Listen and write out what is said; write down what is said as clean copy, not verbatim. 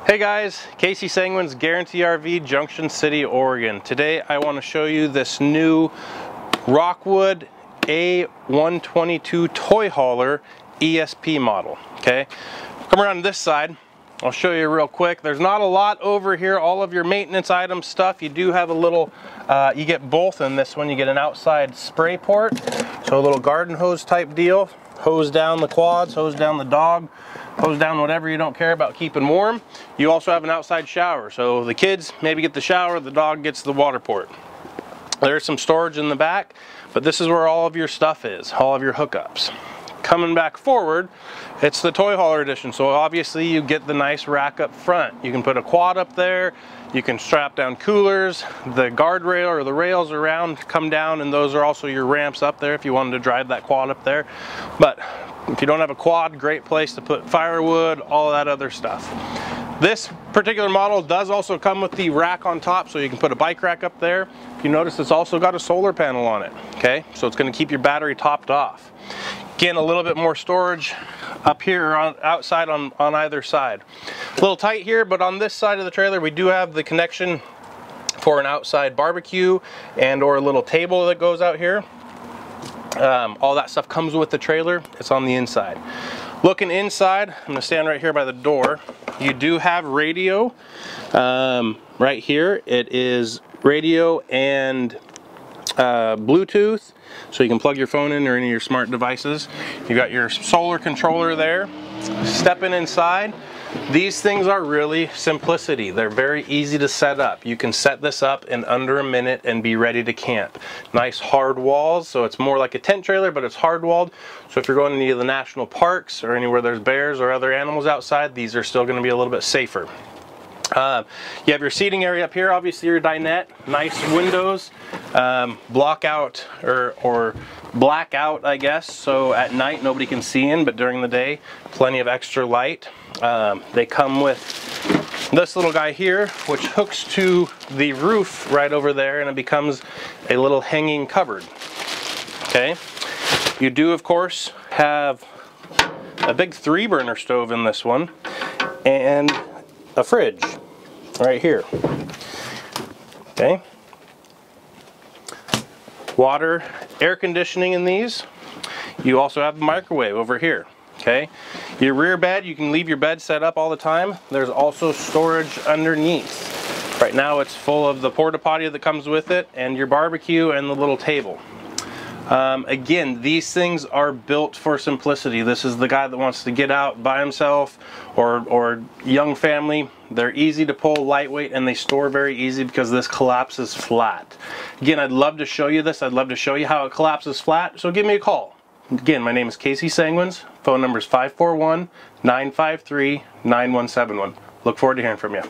Hey guys, Casey Sanguins, Guarantee RV, Junction City, Oregon. Today I want to show you this new Rockwood A122 toy hauler ESP model. Okay, come around to this side. I'll show you real quick. There's not a lot over here. All of your maintenance item stuff. You do have a little, you get both in this one. You get an outside spray port, so a little garden hose type deal. Hose down the quads, hose down the dog, hose down whatever you don't care about keeping warm. You also have an outside shower, so the kids maybe get the shower, the dog gets the water port. There's some storage in the back, but this is where all of your stuff is, all of your hookups. Coming back forward, it's the toy hauler edition, so obviously you get the nice rack up front. You can put a quad up there, you can strap down coolers, the guardrail or the rails around come down, and those are also your ramps up there if you wanted to drive that quad up there. But if you don't have a quad, great place to put firewood, all that other stuff. This particular model does also come with the rack on top, so you can put a bike rack up there. If you notice, it's also got a solar panel on it, okay? So it's going to keep your battery topped off. Again, a little bit more storage up here outside on either side. A little tight here, but on this side of the trailer we do have the connection for an outside barbecue and or a little table that goes out here. All that stuff comes with the trailer. It's on the inside. Looking inside, I'm going to stand right here by the door. You do have radio right here. It is radio and Bluetooth, so you can plug your phone in or any of your smart devices. You got your solar controller there. Stepping inside, these things are really simplicity. They're very easy to set up. You can set this up in under a minute and be ready to camp. Nice hard walls, so it's more like a tent trailer, but it's hard walled. So if you're going to any of the national parks or anywhere there's bears or other animals outside, these are still going to be a little bit safer. You have your seating area up here, obviously your dinette, nice windows, block out or black out, I guess, so at night nobody can see in, but during the day plenty of extra light. They come with this little guy here, which hooks to the roof right over there, and it becomes a little hanging cupboard. Okay, you do of course have a big 3-burner stove in this one and a fridge right here. Okay, water, air conditioning in these. You also have a microwave over here. Okay, your rear bed, you can leave your bed set up all the time. There's also storage underneath. Right now it's full of the porta potty that comes with it and your barbecue and the little table. Again, these things are built for simplicity. This is the guy that wants to get out by himself or young family. They're easy to pull, lightweight, and they store very easy because this collapses flat. Again, I'd love to show you this. I'd love to show you how it collapses flat, so give me a call. Again, my name is Casey Sanguins. Phone number is 541-953-9171. Look forward to hearing from you.